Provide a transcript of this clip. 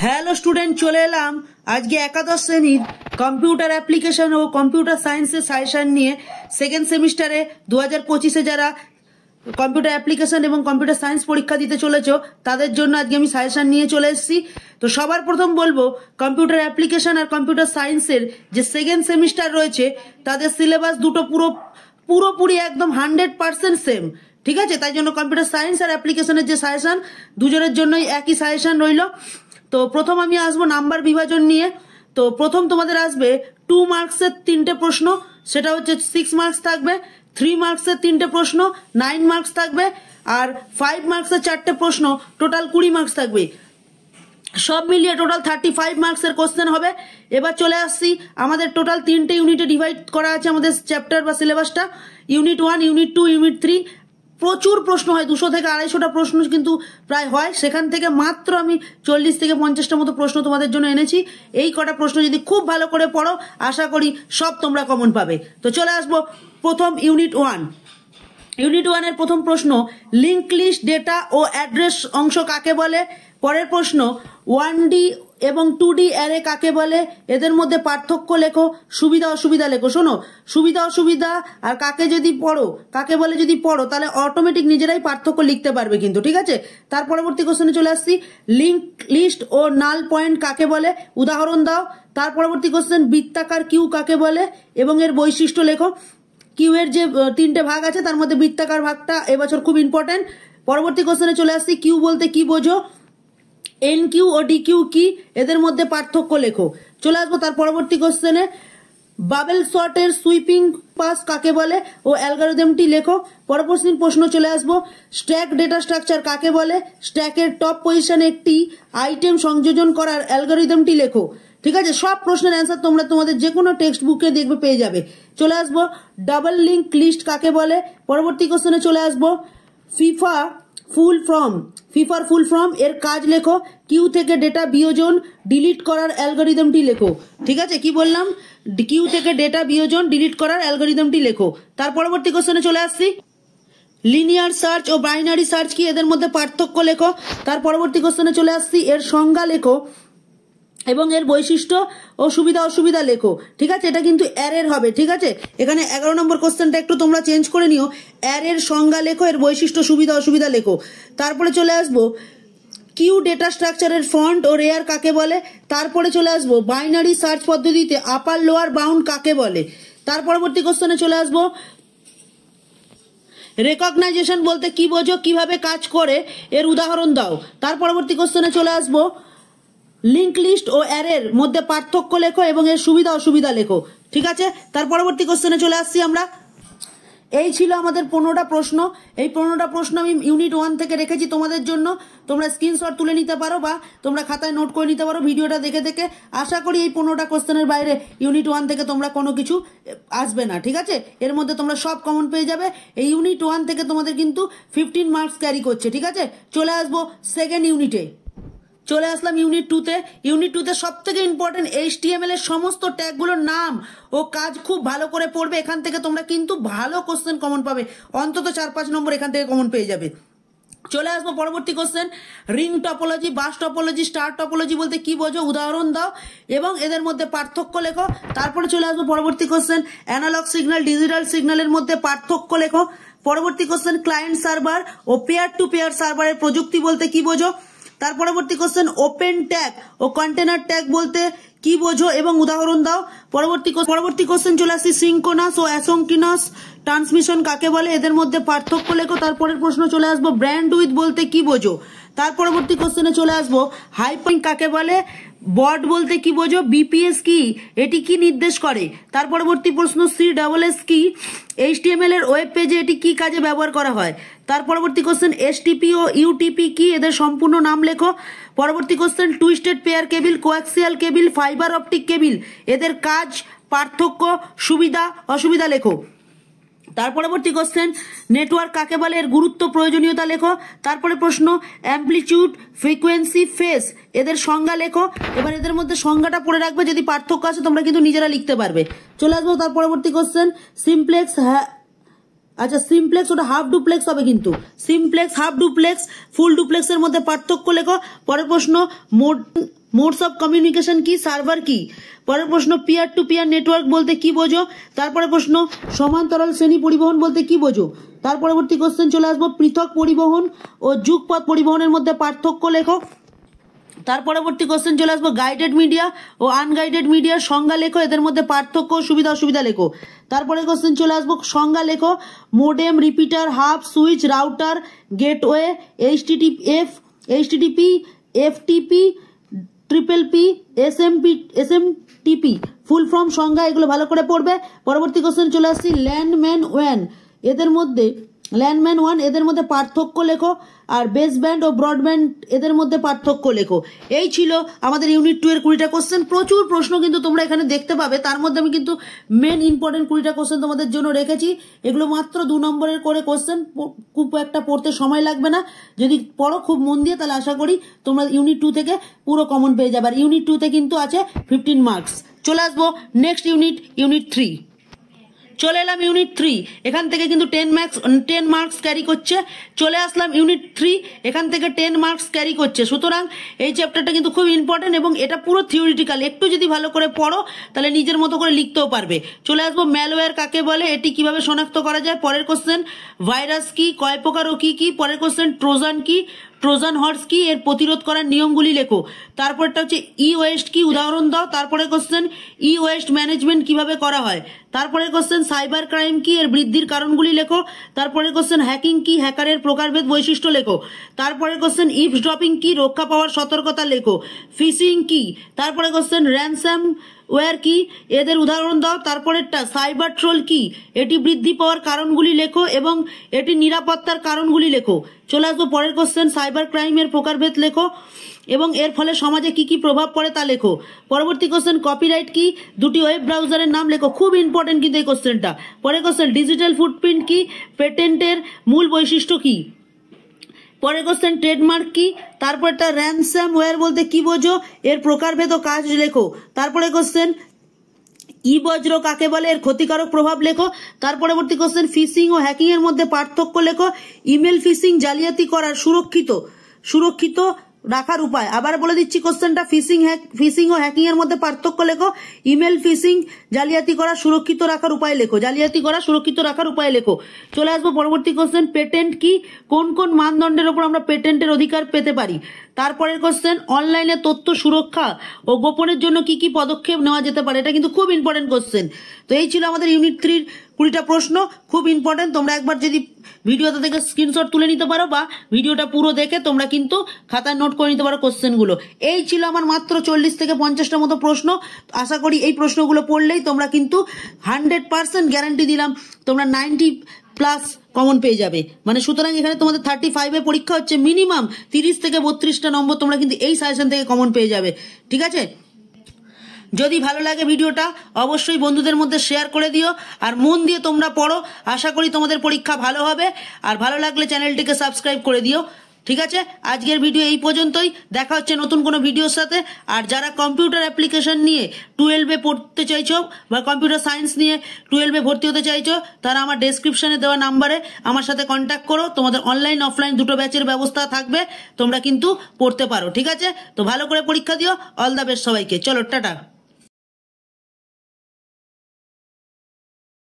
Hello student, চলে এলাম আজকে একাদশ শ্রেণীর কম্পিউটার অ্যাপ্লিকেশন ও কম্পিউটার সায়েন্সের সাজেশন নিয়ে। সেকেন্ড সেমিস্টারে 2025-এ যারা কম্পিউটার অ্যাপ্লিকেশন এবং কম্পিউটার সায়েন্স পরীক্ষা দিতে চলেছো তাদের জন্য আজকে আমি সাজেশন নিয়ে চলে এসেছি। তো সবার প্রথম বলবো, কম্পিউটার অ্যাপ্লিকেশন আর কম্পিউটার সায়েন্সের যে সেকেন্ড সেমিস্টার রয়েছে তাদের সিলেবাস দুটো পুরোপুরি একদম 100% সেম, ঠিক আছে? তাই জন্য কম্পিউটার সায়েন্স আর অ্যাপ্লিকেশনের যে সাজেশন দুজনের জন্যই একই সাজেশন রইল। তো প্রথম আমি আসবো নাম্বার বিভাজন নিয়ে। তো প্রথম তোমাদের আসবে 2 মার্কসের 3টে প্রশ্ন, সেটা হচ্ছে 6 মার্কস থাকবে। 3 মার্কসের 3টে প্রশ্ন 9 মার্কস থাকবে। আর 5 মার্কসের 4টে প্রশ্ন টোটাল 20 মার্কস থাকবে। সব মিলিয়ে টোটাল 35 মার্কসের কোশ্চেন হবে। এবার চলে আসছি, আমাদের টোটাল 3টে ইউনিটে ডিভাইড করা আছে আমাদের চ্যাপ্টার বা সিলেবাসটা। Unit 1, unit 2, unit 3। প্রচুর প্রশ্ন হয়, 200 থেকে 250টা প্রশ্ন কিন্তু প্রায় হয়। সেখান থেকে মাত্র আমি 40 থেকে 50টা মতো প্রশ্ন তোমাদের জন্য এনেছি। এই কটা প্রশ্ন যদি খুব ভালো করে পড়ো, আশা করি সব তোমরা কমন পাবে। তো চলে আসবো প্রথম ইউনিট 1। ইউনিট 1 এর প্রথম প্রশ্ন, লিঙ্ক লিস্ট ডেটা ও অ্যাড্রেস অংশ কাকে বলে? পরের প্রশ্ন, 1D এবং 2D অ্যারে কাকে বলে? এদের মধ্যে পার্থক্য লেখো, সুবিধা অসুবিধা লেখো। শোনো, সুবিধা অসুবিধা আর কাকে বলে যদি পড়ো তাহলে অটোমেটিক নিজেরাই পার্থক্য লিখতে পারবে কিন্তু, ঠিক আছে? তার পরবর্তী কোশ্চেনে চলে আসছি, লিঙ্ক লিস্ট ও নাল পয়েন্ট কাকে বলে? উদাহরণ দাও। তার পরবর্তী কোশ্চেন, বৃত্তাকার কিউ কাকে বলে এবং এর বৈশিষ্ট্য লেখো। কিউ এর যে 3টে ভাগ আছে তার মধ্যে বৃত্তাকার ভাগটা এবছর খুব ইম্পর্টেন্ট। পরবর্তী কোশ্চেনে চলে আসছি, কিউ বলতে কি বোঝো? এন কিউ ও ডি কিউ কি, এদের মধ্যে পার্থক্য লেখো। চলে আসবো তার পরবর্তী কোশ্চেনে, বাবেল সর্টের সুইপিং পাস কাকে বলে ও অ্যালগরিদমটি লেখো। পরবর্তী প্রশ্ন চলে আসবো, স্ট্যাক ডেটা স্ট্রাকচার কাকে বলে? স্ট্যাকের টপ পজিশনে একটি আইটেম সংযোজন করার অ্যালগরিদমটি লেখো। ঠিক আছে, সব প্রশ্নের অ্যান্সার তোমরা তোমাদের যে কোনো টেক্সট বুকে দেখবে পেয়ে যাবে। চলে আসবো, ডাবল লিঙ্ক লিস্ট কাকে বলে? পরবর্তী কোশ্চেনে চলে আসবো, ফিফার ফুল ফর্ম এর কাজ লেখো। কিউ থেকে ডেটা বিয়োজন ডিলিট করার অ্যালগরিদমটি লেখো। ঠিক আছে, কি বললাম? কিউ থেকে ডেটা বিয়োজন ডিলিট করার অ্যালগরিদমটি লেখো। তার পরবর্তী কোশ্চেনে চলে আসছি, লিনিয়ার সার্চ ও বাইনারি সার্চ কি, এদের মধ্যে পার্থক্য লেখো। তার পরবর্তী কোশ্চেনে চলে আসছি, এর সংজ্ঞা লেখো এবং এর বৈশিষ্ট্য ও সুবিধা অসুবিধা লেখো। ঠিক আছে, এটা কিন্তু অ্যারের হবে। ঠিক আছে, এখানে 11 নম্বর কোশ্চেনটা একটু তোমরা চেঞ্জ করে নিও। অ্যারের সংজ্ঞা লেখো, এর বৈশিষ্ট্য সুবিধা অসুবিধা লেখো। তারপরে চলে আসবো, কিউ ডেটা স্ট্রাকচারের ফন্ট ও রেয়ার কাকে বলে? তারপরে চলে আসবো, বাইনারি সার্চ পদ্ধতিতে আপার লোয়ার বাউন্ড কাকে বলে? তার পরবর্তী কোশ্চেনে চলে আসবো, রেকগনাইজেশন বলতে কি বোঝো, কিভাবে কাজ করে, এর উদাহরণ দাও। তার পরবর্তী কোশ্চেনে চলে আসবো, লিঙ্ক লিস্ট ও অ্যারের মধ্যে পার্থক্য লেখো এবং এর সুবিধা অসুবিধা লেখো। ঠিক আছে, তার পরবর্তী কোশ্চেনে চলে আসছি আমরা। এই ছিল আমাদের 15টা প্রশ্ন। এই 15টা প্রশ্ন আমি ইউনিট 1 থেকে রেখেছি তোমাদের জন্য। তোমরা স্ক্রিনশট তুলে নিতে পারো বা তোমরা খাতায় নোট করে নিতে পারো ভিডিওটা দেখে দেখে। আশা করি এই 15টা কোশ্চেনের বাইরে ইউনিট 1 থেকে তোমরা কোনো কিছু আসবে না। ঠিক আছে, এর মধ্যে তোমরা সব কমন পেয়ে যাবে। এই ইউনিট 1 থেকে তোমাদের কিন্তু 15 মার্কস ক্যারি করছে। ঠিক আছে, চলে আসবো সেকেন্ড ইউনিটে। চলে আসলাম ইউনিট 2-তে। ইউনিট 2-তে সব থেকে ইম্পর্টেন্ট HTML এর সমস্ত ট্যাগগুলোর নাম ও কাজ খুব ভালো করে পড়বে। এখান থেকে তোমরা কিন্তু ভালো কোশ্চেন কমন পাবে, অন্তত 4-5 নম্বর এখান থেকে কমন পেয়ে যাবে। চলে আসবো পরবর্তী question, ring topology, bus topology, star topology বলতে কি বোঝো? উদাহরণ দাও এবং এদের মধ্যে পার্থক্য লেখো। তারপরে চলে আসবো পরবর্তী কোশ্চেন, অ্যানালগ সিগন্যাল ডিজিটাল সিগন্যালের মধ্যে পার্থক্য লেখো। পরবর্তী কোশ্চেন, ক্লায়েন্ট সার্ভার ও পেয়ার টু পেয়ার সার্ভারের প্রযুক্তি বলতে কি বোঝো? তার পরবর্তী কোশ্চেন, ওপেন ট্যাগ ও কন্টেনার ট্যাগ বলতে কি বোঝো এবং উদাহরণ দাও। পরবর্তী কোশ্চেন চলে আসছি, সিঙ্কোনাস ও অ্যাসিঙ্কোনাস ট্রান্সমিশন কাকে বলে? এদের মধ্যে পার্থক্য লেখো। তারপরের প্রশ্ন চলে আসবো, ব্র্যান্ড উইথ বলতে কি বোঝো? তার পরবর্তী কোশ্চেনে চলে আসবো, হাইপারলিংক কাকে বলে? বট বলতে কি বোঝো? বিপিএস কি, এটি কি নির্দেশ করে? তার পরবর্তী প্রশ্ন, CSS কি? HTML এর ওয়েব পেজে এটি কি কাজে ব্যবহার করা হয়? তার পরবর্তী কোশ্চেন, STP ও UTP কি, এদের সম্পূর্ণ নাম লেখো। পরবর্তী question, twisted pair cable, coaxial cable, fibre optic cable, এদের কাজ, পার্থক্য, সুবিধা অসুবিধা লেখো। তার পরবর্তী কোশ্চেন, নেটওয়ার্ক কাকে বলে? এর গুরুত্ব প্রয়োজনীয়তা লেখো। তারপরে প্রশ্ন, অ্যাম্পলিটিউড, ফ্রিকোয়েন্সি, ফেজ, এদের সংজ্ঞা লেখো। এবার এদের মধ্যে সংজ্ঞাটা পড়ে রাখবে, যদি পার্থক্য আছে তোমরা কিন্তু নিজেরা লিখতে পারবে। চলে আসবো তার পরবর্তী কোশ্চেন, সিমপ্লেক্স, আচ্ছা সিমপ্লেক্স ওটা হাফ ডুপ্লেক্স হবে কিন্তু, সিমপ্লেক্স, হাফ ডুপ্লেক্স, ফুল ডুপ্লেক্সের মধ্যে পার্থক্য লেখো। পরের প্রশ্ন, মোডস অফ কমিউনিকেশন কি, সার্ভার কি। পরের প্রশ্ন পিয়ার টু পিয়ার নেটওয়ার্ক বলতে কি বোঝো। তারপরে প্রশ্ন সমান্তরাল শ্রেণী পরিবহন বলতে কি বোঝো। তার পরবর্তী কোশ্চেন চলে আসবো পৃথক পরিবহন ও যুগপথ পরিবহনের মধ্যে পার্থক্য লেখো। তার পরবর্তী কোশ্চেন চলে আসবো গাইডেড মিডিয়া ও আনগাইডেড মিডিয়ার সংজ্ঞা লেখো, এদের মধ্যে পার্থক্য সুবিধা অসুবিধা লেখো। তারপরে কোশ্চেন চলে আসবো সংজ্ঞা লেখো, modem, repeater, hub, switch, router, gateway, HTTP, FTP, triple P, SMTP full form সংজ্ঞা, এগুলো ভালো করে পড়বে। পরবর্তী কোশ্চেন চলে আসছি ল্যান্ডম্যান ওয়ান, এদের মধ্যে ল্যান্ডম্যান ওয়ান এদের মধ্যে পার্থক্য লেখো, আর বেসব্যান্ড ও ব্রডব্যান্ড এদের মধ্যে পার্থক্য লেখো। এই ছিল আমাদের ইউনিট 2 এর 20টা কোশ্চেন। প্রচুর প্রশ্ন কিন্তু তোমরা এখানে দেখতে পাবে, তার মধ্যে আমি কিন্তু মেন ইম্পর্টেন্ট 20টা কোশ্চেন তোমাদের জন্য রেখেছি। এগুলো মাত্র 2 নম্বরের করে কোশ্চেন, খুব একটা পড়তে সময় লাগবে না। যদি পড়ো খুব মন দিয়ে তাহলে আশা করি তোমরা ইউনিট 2 থেকে পুরো কমন পেয়ে যাবে। আর ইউনিট 2 তে কিন্তু আছে 15 মার্কস। চলে আসবো নেক্সট ইউনিট 3। চলে এলাম ইউনিট 3, এখান থেকে কিন্তু 10 মার্কস ক্যারি করছে। চলে আসলাম ইউনিট 3, এখান থেকে 10 মার্কস ক্যারি করছে। সুতরাং এই চ্যাপ্টারটা কিন্তু খুব ইম্পর্টেন্ট এবং এটা পুরো থিওরিটিক্যাল। একটু যদি ভালো করে পড়ো তাহলে নিজের মতো করে লিখতেও পারবে। চলে আসবো ম্যালওয়্যার কাকে বলে, এটি কিভাবে শনাক্ত করা যায়। পরের কোশ্চেন ভাইরাস কি, কয় প্রকার ও কি কি। পরের কোশ্চেন ট্রোজান কি, ট্রোজান হর্স কি, এর প্রতিরোধ করার নিয়মগুলি লেখো। তারপরটা হচ্ছে ই ওয়েস্ট কি, উদাহরণ দাও। তারপরে কোশ্চেন ই ওয়েস্ট ম্যানেজমেন্ট কিভাবে করা হয়। তারপরে কোশ্চেন সাইবার ক্রাইম কি, এর বৃদ্ধির কারণগুলি লেখো। তারপরে কোশ্চেন হ্যাকিং কি, হ্যাকারের প্রকারভেদ বৈশিষ্ট্য লেখো। তারপরে কোশ্চেন ইভসড্রপিং কি, রক্ষা পাওয়ার সতর্কতা লেখো। ফিশিং কি। তারপরে কোশ্চেন র্যানসাম ওয়্যার কি, এদের উদাহরণ দাও। তারপরেরটা সাইবার ট্রোল কি, এটি বৃদ্ধি পাওয়ার কারণগুলি লেখো এবং এটি নিরাপত্তার কারণগুলি লেখো। চলে আসবো পরের কোশ্চেন সাইবার ক্রাইমের প্রকারভেদ লেখো এবং এর ফলে সমাজে কি কি প্রভাব পড়ে তা লেখো। পরবর্তী কোশ্চেন কপিরাইট কি, দুটি ওয়েব ব্রাউজারের নাম লেখো। খুব ইম্পর্টেন্ট কিন্তু এই কোশ্চেনটা। পরের কোশ্চেন ডিজিটাল ফুটপ্রিন্ট কি, পেটেন্টের মূল বৈশিষ্ট্য কি। পরের কোশ্চেন ট্রেডমার্ক কি। তারপরটা র্যানসাম ওয়্যার বলতে কি বোঝো, এর প্রকারভেদ ও কাজ লেখো। তারপরে কোশ্চেন ই বজ্র কাকে বলে, এর ক্ষতিকারক প্রভাব লেখো। তার পরবর্তী কোশ্চেন ফিশিং ও হ্যাকিং এর মধ্যে পার্থক্য লেখো। ইমেল ফিশিং জালিয়াতি করার সুরক্ষিত রাখার উপায়। আবার বলে দিচ্ছি কোশ্চেনটা, ফিশিং ও হ্যাকিং এর মধ্যে পার্থক্য লেখো। ইমেল ফিশিং জালিয়াতি করা সুরক্ষিত রাখার উপায় লেখো। সুরক্ষিত রাখার উপায় লেখো। চলে আসবো পরবর্তী কোশ্চেন পেটেন্ট কি, কোন কোন মানদণ্ডের উপর আমরা পেটেন্টের অধিকার পেতে পারি। তারপরের কোশ্চেন অনলাইনে তথ্য সুরক্ষা ও গোপনের জন্য কি কি পদক্ষেপ নেওয়া যেতে পারে। এটা কিন্তু খুব ইম্পর্টেন্ট কোশ্চেন। তো এই ছিল আমাদের ইউনিট 3 20টা প্রশ্ন, খুব ইম্পর্টেন্ট। তোমরা একবার যদি ভিডিওটা থেকে স্ক্রিনশট তুলে নিতে পারো বা ভিডিওটা পুরো দেখে তোমরা কিন্তু খাতায় নোট করে নিতে পারো কোশ্চেনগুলো। এই ছিল আমার মাত্র 40 থেকে 50টা মতো প্রশ্ন। আশা করি এই প্রশ্নগুলো পড়লেই তোমরা কিন্তু 100% গ্যারান্টি দিলাম তোমরা 90+ কমন পেয়ে যাবে। মানে সুতরাং এখানে তোমাদের 35-এ পরীক্ষা হচ্ছে, মিনিমাম 30 থেকে 32টা নম্বর তোমরা কিন্তু এই সাজেশন থেকে কমন পেয়ে যাবে। ঠিক আছে, যদি ভালো লাগে ভিডিওটা অবশ্যই বন্ধুদের মধ্যে শেয়ার করে দিও আর মন দিয়ে তোমরা পড়ো। আশা করি তোমাদের পরীক্ষা ভালো হবে। আর ভালো লাগলে চ্যানেলটিকে সাবস্ক্রাইব করে দিও। ঠিক আছে, আজকের ভিডিও এই পর্যন্তই। দেখা হচ্ছে নতুন কোনো ভিডিওর সাথে। আর যারা কম্পিউটার অ্যাপ্লিকেশন নিয়ে 12-এ পড়তে চাইছো বা কম্পিউটার সায়েন্স নিয়ে 12-এ ভর্তি হতে চাইছো, তারা আমার ডেসক্রিপশনে দেওয়া নাম্বারে আমার সাথে কন্ট্যাক্ট করো। তোমাদের অনলাইন অফলাইন দুটো ব্যাচের ব্যবস্থা থাকবে, তোমরা কিন্তু পড়তে পারো। ঠিক আছে, তো ভালো করে পরীক্ষা দিও। অল দ্য বেস্ট সবাইকে। চলো টাটা।